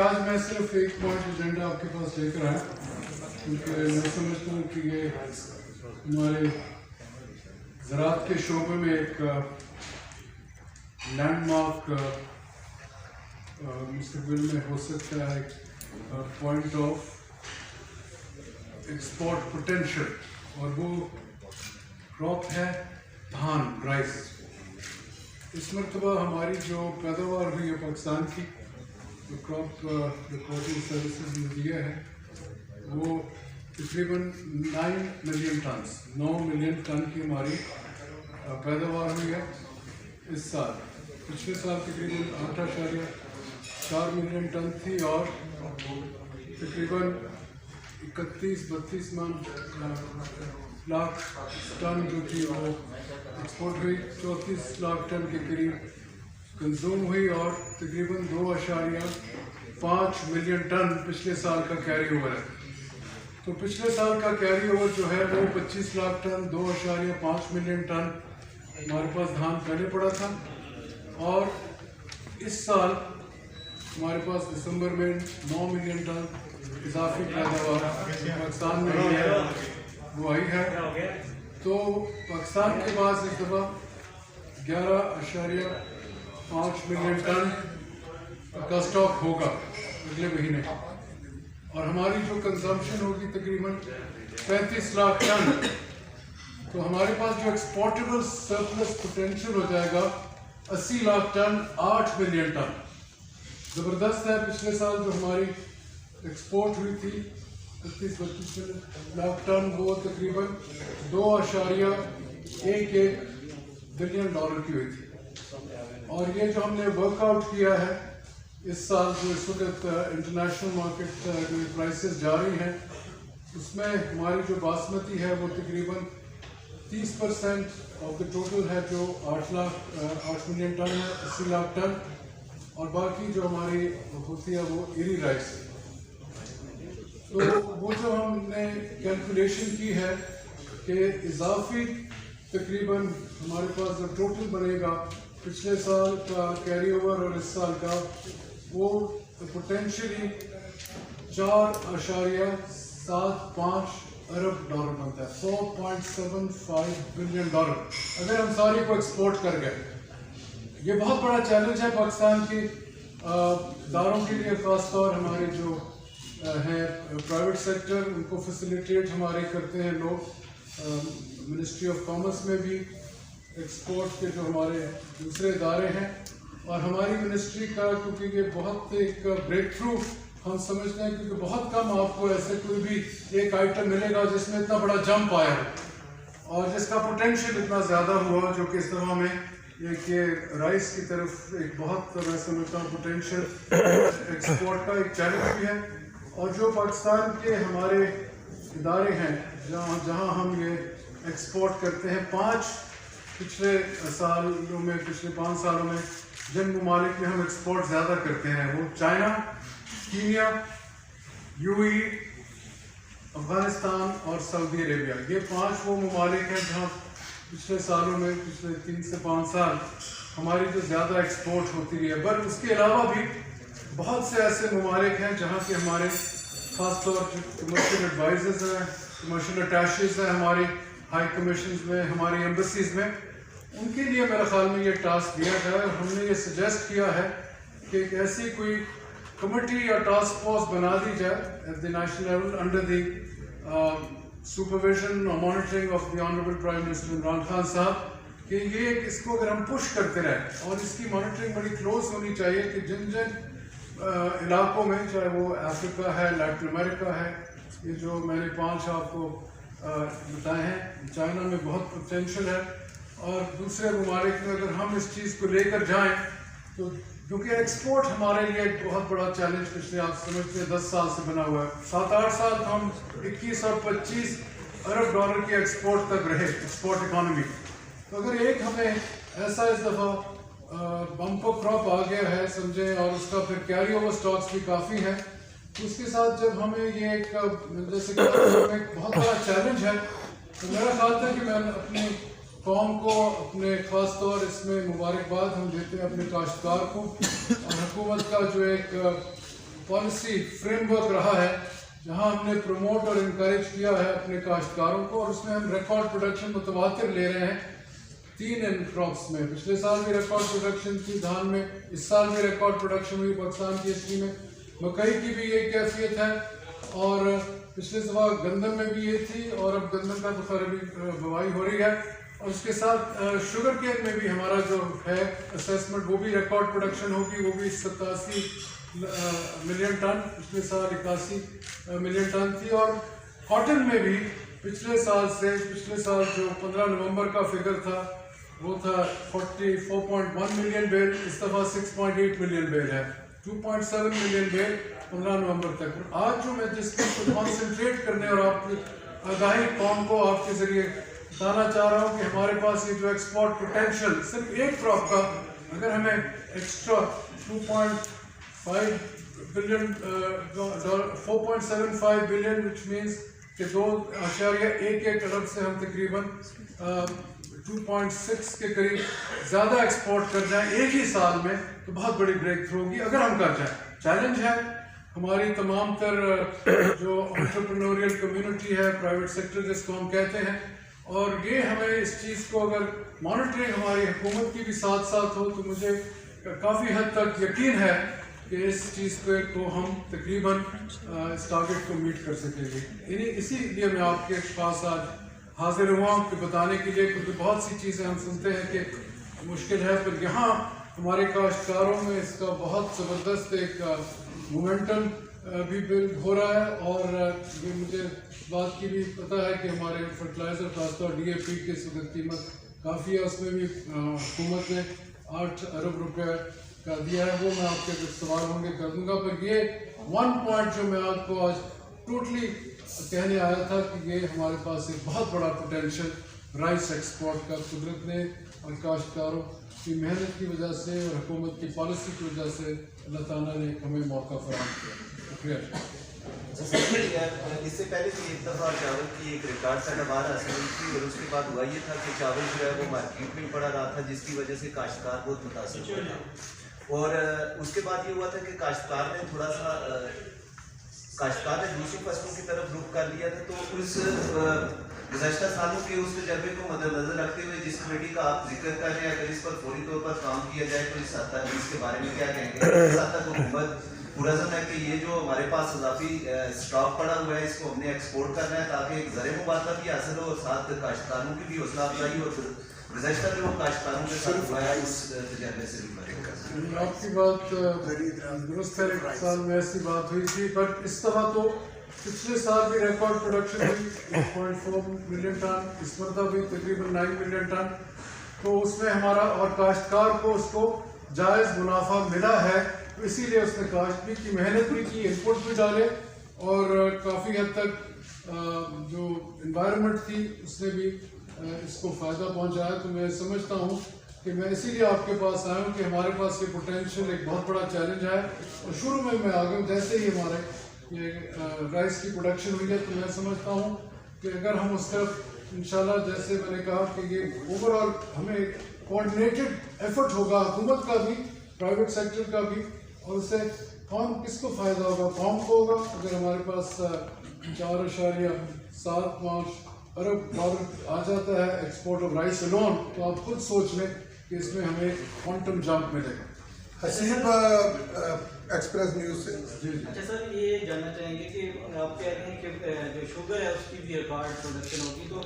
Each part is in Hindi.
आज मैं सिर्फ एक पॉइंट एजेंडा आपके पास लेकर आया, क्योंकि मैं समझता हूँ कि ये हमारे ज़राअत के शोबे में एक लैंडमार्क मुस्तक़बिल में हो सकता है, पॉइंट ऑफ एक्सपोर्ट पोटेंशियल, और वो क्रॉप है धान, राइस। इस मरतबा हमारी जो पैदावार हुई है पाकिस्तान की, जो क्रॉप रिकॉर्डिंग सर्विसेज ने दिया है, वो तकरीबन 9 मिलियन टन की हमारी पैदावार हुई है इस साल। पिछले साल तकरीबन 8.4 मिलियन टन थी और तकरीबन 31-32 लाख टन जो थी वो एक्सपोर्ट हुई, 34 लाख टन के करीब कंज्यूम हुई और तकरीबन 2.5 मिलियन टन पिछले साल का कैरी ओवर है। तो पिछले साल का कैरी ओवर जो है वो 25 लाख टन, 2.5 मिलियन टन हमारे पास धान पहले पड़ा था, और इस साल हमारे पास दिसंबर में 9 मिलियन टन इजाफी पैदावार पाकिस्तान में वो आई है। तो पाकिस्तान के पास इस दफ़ा 11.5 मिलियन टन का स्टॉक होगा अगले महीने, और हमारी जो कंजम्पशन होगी तकरीबन 35 लाख टन। तो हमारे पास जो एक्सपोर्टेबल सरप्लस पोटेंशियल हो जाएगा 80 लाख टन, 8 मिलियन टन। ज़बरदस्त है। पिछले साल जो हमारी एक्सपोर्ट हुई थी 31-32 लाख टन, वो तकरीबन $2.11 बिलियन की हुई थी। और ये जो हमने वर्कआउट किया है इस साल, जो इस वक्त इंटरनेशनल मार्केट में प्राइसेस जा रही हैं, उसमें हमारी जो बासमती है वो तकरीबन 30% ऑफ द टोटल है, जो 8 मिलियन टन है, 80 लाख टन, और बाकी जो हमारी होती है वो इरी राइस। तो वो जो हमने कैलकुलेशन की है कि इजाफी तकरीबन हमारे पास जो टोटल बनेगा पिछले साल का कैरी ओवर और इस साल का, वो पोटेंशियली $4.75 अरब बनता है, $4.75 बिलियन अगर हम सारी को एक्सपोर्ट कर गए। ये बहुत बड़ा चैलेंज है पाकिस्तान के दारों के लिए, खासतौर हमारे जो हैं प्राइवेट सेक्टर, उनको फैसिलिटेट हमारे करते हैं लोग। मिनिस्ट्री ऑफ कॉमर्स में भी एक्सपोर्ट के जो हमारे दूसरे इदारे हैं, और हमारी मिनिस्ट्री का, क्योंकि ये बहुत एक ब्रेक थ्रू हम समझते हैं, क्योंकि बहुत कम आपको ऐसे कोई भी एक आइटम मिलेगा जिसमें इतना बड़ा जंप आया और जिसका पोटेंशियल इतना ज़्यादा हुआ, जो कि इस तरह में एक ये राइस की तरफ एक बहुत, मैं समझता हूँ, पोटेंशियल एक्सपोर्ट का एक चैलेंज भी है। और जो पाकिस्तान के हमारे इदारे हैं जहाँ हम ये एक्सपोर्ट करते हैं, 5 पिछले सालों में, पिछले 5 सालों में जिन ममालिक में हम एक्सपोर्ट ज़्यादा करते हैं वो चाइना, कीनिया, यूएई, अफगानिस्तान और सऊदी अरेबिया। ये 5 वो ममालिक हैं जहाँ पिछले सालों में, पिछले 3 से 5 साल हमारी जो ज़्यादा एक्सपोर्ट होती रही है। पर उसके अलावा भी बहुत से ऐसे ममालिक हैं जहाँ के हमारे ख़ासतौर पर कमर्शियल एडवाइज़र्स हैं, कमर्शियल अटैचेज़ हैं हमारी हाई कमीशंस में, हमारी एम्बेसीज़ में। उनके लिए मेरे ख्याल में ये टास्क दिया गया है। हमने ये सजेस्ट किया है कि एक ऐसी कोई कमेटी या टास्क फोर्स बना दी जाए at the national level, under the supervision और monitoring of the honourable prime minister Imran Khan sahab, कि ये इसको अगर हम पुश करते रहें, और इसकी मॉनिटरिंग बड़ी क्लोज होनी चाहिए कि जिन जिन इलाकों में, चाहे वो अफ्रीका है, लैटिन अमेरिका है, ये जो मैंने 5 आपको बताए हैं, चाइना में बहुत पोटेंशियल है, और दूसरे ममालिक में अगर हम इस चीज़ को लेकर जाएं, तो क्योंकि एक्सपोर्ट हमारे लिए एक बहुत बड़ा चैलेंज पिछले, आप समझते हैं, 10 साल से बना हुआ है। 7-8 साल तो हम 21 और 25 अरब डॉलर की एक्सपोर्ट तक रहे, एक्सपोर्ट इकॉनमी। तो अगर एक हमें ऐसा इस दफ़ा बम्पर क्रॉप आ गया है समझें, और उसका फिर कैरी ओवर स्टॉक्स भी काफ़ी है, तो उसके साथ जब हमें ये एक, जैसे कि एक बहुत बड़ा चैलेंज है, तो मेरा ख्याल था कि मैं अपनी कौम को, अपने ख़ास तौर इसमें मुबारकबाद हम देते हैं अपने काश्तकार को, और हुकूमत का जो एक पॉलिसी फ्रेमवर्क रहा है जहां हमने प्रमोट और इनकरेज किया है अपने काश्तकारों को, और उसमें हम रिकॉर्ड प्रोडक्शन मुतवातिर ले रहे हैं 3 इन क्रॉप्स में। पिछले साल भी रिकॉर्ड प्रोडक्शन थी धान में, इस साल भी रिकॉर्ड प्रोडक्शन हुई पाकिस्तान की हिस्ट्री में। मकई की भी ये कैफियत है, और पिछले दफा गंदम में भी ये थी, और अब गंदम का तो खैर अभी बुवाई हो रही है। और उसके साथ शुगर केन में भी हमारा जो है असेसमेंट, वो भी रिकॉर्ड प्रोडक्शन होगी, वो भी 87 मिलियन टन, पिछले साल 81 मिलियन टन थी। और कॉटन में भी पिछले साल जो 15 नवंबर का फिगर था वो था 44.1 मिलियन बेल, इस दफ़ा 6.8 मिलियन बेल है, 2.7 मिलियन बेल 15 नवंबर तक। आज जो मैं जिस पर कॉन्सेंट्रेट करने और आपकी आगाही कौम को आपके ज़रिए बताना चाह रहा हूँ कि हमारे पास ये जो एक्सपोर्ट पोटेंशियल सिर्फ एक क्रॉप का, अगर हमें extra 2.5 billion $4.75 billion, which means कि 2.11 अरब से हम तकरीबन 2.6 के करीब ज़्यादा एक्सपोर्ट कर जाएं एक ही साल में, तो बहुत बड़ी ब्रेक थ्रू होगी अगर हम कर जाएं। चैलेंज है हमारी तमाम तर जो एंटरप्रेन्योरियल कम्युनिटी है, प्राइवेट सेक्टर जिसको हम कहते हैं, और ये हमें इस चीज़ को अगर मॉनिटरिंग हमारी हुकूमत की भी साथ साथ हो तो मुझे काफ़ी हद तक यकीन है कि इस चीज़ को हम तकरीबन इस टारगेट को मीट कर सकेंगे। इसीलिए मैं आपके पास आज हाजिर हुआ कि बताने के लिए, क्योंकि बहुत सी चीज़ें हम सुनते हैं कि मुश्किल है, पर यहाँ हमारे काश्तकारों में इसका बहुत ज़बरदस्त एक मोमेंटम भी बिल्ड हो रहा है। और ये मुझे बात की भी पता है कि हमारे फर्टिलाइज़र खासतौर DAP की इस वक्त कीमत काफ़ी है, उसमें भी हुकूमत ने 8 अरब रुपये का दिया है, वो मैं आपके कुछ सवाल होंगे कर दूंगा। पर ये 1 पॉइंट जो मैं आपको आज टोटली कहने आया था कि ये हमारे पास एक बहुत बड़ा पोटेंशियल राइस एक्सपोर्ट का कुदरत ने और काश्तकारों की मेहनत की वजह से और हुकूमत की पॉलिसी की वजह से अल्लाह ताला ने हमें मौका फराहम किया। शुक्रिया। इससे पहले भी एक दफ़ा चावल की एक रिकॉर्ड पैदावार हासिल हुई थी, और उसके बाद हुआ ये था कि चावल जो है वो मार्केट में पड़ा रहा था, जिसकी वजह से काश्तकार बहुत मुतासर हुआ था। और उसके बाद ये हुआ था कि काश्तकार ने दूसरी फसलों की तरफ रुख कर लिया था। तो उस गुज़श्ता सालों के उस तजर्बे को मद्देनजर रखते हुए जिस कमेटी का आप जिक्र कर रहे हैं, अगर इस पर फौरी तौर पर काम किया जाए तो इस हद तक इसके बारे में क्या कहेंगे? इस हद तक हुकूमत पुरज़म है कि ये जो हमारे पास इजाफी स्टॉक पड़ा हुआ है इसको हमने एक्सपोर्ट करना है, ताकि एक ज़र मुबादला भी हासिल हो और साथ काश्तकारों की भी हौसला अफजाई और गुज़श्ता जो काश्तकारों के साथ हुआ है उस तजर्बे से भी बने। आपकी बात दुरुस्त है, एक साल में ऐसी बात हुई थी, बट इस दफ़ा तो पिछले साल भी रिकॉर्ड प्रोडक्शन हुई 1.4 मिलियन टन, इस मरतबा भी तकरीबन 9 मिलियन टन। तो उसमें हमारा और काश्तकार को उसको जायज़ मुनाफा मिला है, तो इसीलिए उसने काश्त भी की, मेहनत भी की, इनपुट भी डाले, और काफ़ी हद तक जो इन्वायरमेंट थी उसने भी इसको फ़ायदा पहुंचाया। तो मैं समझता हूं कि मैं इसीलिए आपके पास आया हूं कि हमारे पास ये पोटेंशियल एक बहुत बड़ा चैलेंज है। और शुरू में मैं आ गया, जैसे ही हमारे ये राइस की प्रोडक्शन हुई है, तो मैं समझता हूं कि अगर हम उस तरफ इंशाल्लाह, जैसे मैंने कहा कि ये ओवरऑल हमें कोऑर्डिनेटेड एफर्ट होगा, हुकूमत का भी, प्राइवेट सेक्टर का भी, और उससे कौन किसको फ़ायदा होगा? कौम को होगा। अगर हमारे पास 4.75 अरब डॉलर आ जाता है एक्सपोर्ट ऑफ राइस अलोन, तो आप खुद सोच लें कि इसमें हमें क्वांटम जंप मिलेगा। हसीब एक्सप्रेस न्यूज़ से जी। अच्छा सर, ये जानना चाहेंगे कि आप कह रहे हैं कि जो शुगर है उसकी भी रिकॉर्ड प्रोडक्शन होगी, तो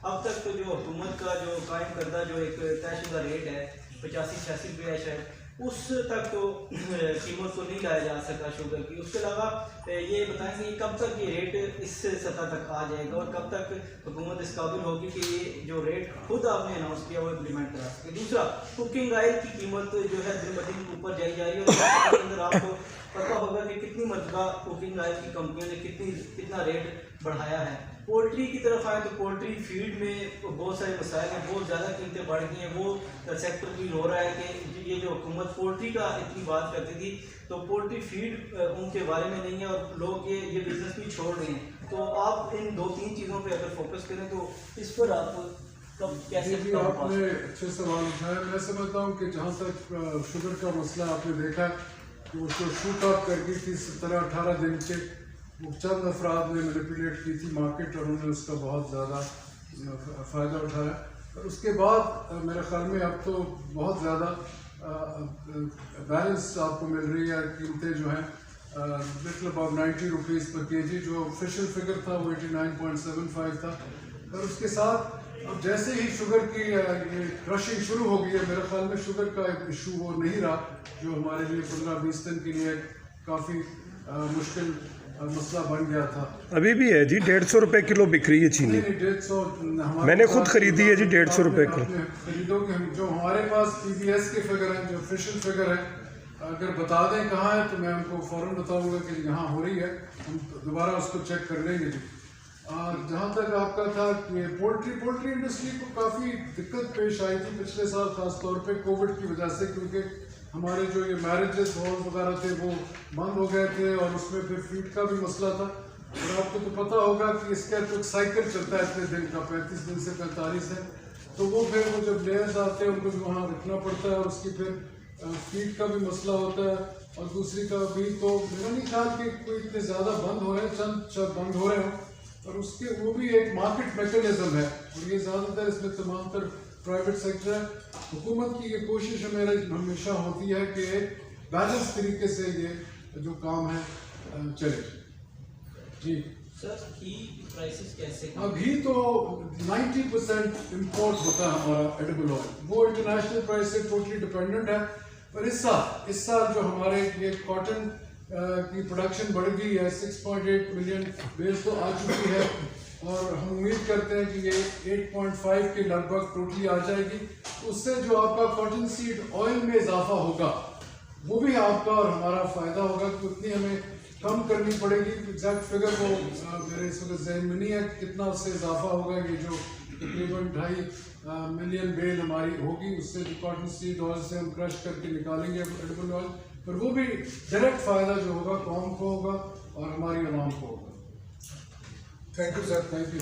अब तक तो जो हुकूमत का जो कायम करदा जो एक तयशुदा रेट है 85-86 रुपये है शायद, उस तक तो कीमत को नहीं लाया जा सका शुगर की। उसके अलावा ये बताएं कि कब तक ये रेट इस सतह तक आ जाएगा और कब तक हुकूमत इस काबिल होगी कि ये जो रेट खुद आपने अनाउंस किया वो इम्प्लीमेंट करा सके। दूसरा, कुकिंग ऑयल की कीमत जो है दिन ब दिन ऊपर जाई जा रही है, और इसके अंदर आपको पता होगा कि कितनी मरतबा कुकिंग ऑयल की कंपनियों ने कितना रेट बढ़ाया है। पोल्ट्री की तरफ आए तो पोल्ट्री फीड में बहुत सारे मसाइल हैं, बहुत ज़्यादा कीमतें बढ़ गई हैं। वो सेक्टर भी हो रहा है कि ये जो हुकूमत पोल्ट्री का इतनी बात करती थी, तो पोल्ट्री फीड उनके बारे में नहीं है और लोग ये बिज़नेस भी छोड़ रहे हैं। तो आप इन 2-3 चीज़ों पे अगर फोकस करें तो इस पर आप कब कैसे? आपने अच्छे सवाल उठाए। मैं समझता हूँ कि जहाँ तक शुगर का मसला आपने देखा, कि उसको शूट अप कर गई थी 17-18 दिन के वो चंद अफराद ने मैनिपुलेट की थी मार्केट और उन्होंने उसका बहुत ज़्यादा फ़ायदा उठाया। और उसके बाद मेरे ख्याल में अब तो बहुत ज़्यादा बैलेंस आपको मिल रही है। कीमतें जो हैं लिटिल अबाउट 90 रुपीज़ पर केजी, जो ऑफिशियल फिगर था वो 89.75 था। और उसके साथ अब जैसे ही शुगर की क्रशिंग शुरू हो गई है, मेरे ख्याल में शुगर का एक इशू वो नहीं रहा जो हमारे लिए 15-20 दिन के लिए काफ़ी मुश्किल मसला बन गया था। अभी भी है जी, 150 रुपए किलो बिक रही है चीनी। 150 मैंने खुद खरीदी है जी, 150 रुपए किलो। खरीदोगे हम जो हमारे पास PBS के फिगर हैं, जो ऑफिशियल फिगर है, अगर बता दें कहाँ है तो मैं उनको फ़ौरन बताऊंगा कि यहाँ हो रही है, हम दोबारा उसको चेक कर लेंगे जी। और जहाँ तक आपका था कि पोल्ट्री इंडस्ट्री को काफ़ी दिक्कत पेश आई थी पिछले साल, ख़ास तौर पे कोविड की वजह से, क्योंकि हमारे जो ये मैरिजेस हॉल वगैरह थे वो बंद हो गए थे और उसमें फिर फीड का भी मसला था। और आपको तो पता होगा कि इसका तो साइकिल चलता है इतने दिन का, 35 दिन से 45 दिन, तो वो फिर वो जब लेयर्स आते हैं उनको भी वहाँ रखना पड़ता है और उसकी फिर फीड का भी मसला होता है। और दूसरी का भी तो मेरा नहीं ख्याल कि कोई इतने ज़्यादा बंद हो रहे हैं, चंद बंद हो रहे हो, और उसके वो भी एक मार्केट मैकेनिज्म है और ये ज़्यादातर इसमें तमाम तर प्राइवेट सेक्टर है। हुकूमत की ये कोशिश है मेरा हमेशा होती है कि एक बैलेंस तरीके से ये जो काम है चले जी। सर घी प्राइसेस कैसे? अभी तो 90% इम्पोर्ट होता है हमारा एडिबल ऑयल, वो इंटरनेशनल प्राइस से टोटली डिपेंडेंट है। पर इस साल जो हमारे ये कॉटन की प्रोडक्शन बढ़ गई है, 6.8 मिलियन बेल्स तो आ चुकी है और हम उम्मीद करते हैं कि ये 8.5 के लगभग टोटली आ जाएगी। उससे जो आपका कॉटन सीड ऑयल में इजाफा होगा वो भी आपका और हमारा फ़ायदा होगा, कि उतनी हमें कम करनी पड़ेगी। एग्जैक्ट फिगर वो मेरे इस वक्त जहन में नहीं है कितना उससे इजाफा होगा। ये जो तकरीबन 2.5 मिलियन बेल हमारी होगी, उससे जो कॉटन सीड ऑयल से हम क्रश करके निकालेंगे एडिबल ऑयल, पर वो भी डायरेक्ट फ़ायदा जो होगा कौम को होगा और हमारी आवाम को होगा। Thank you sir. Thank you.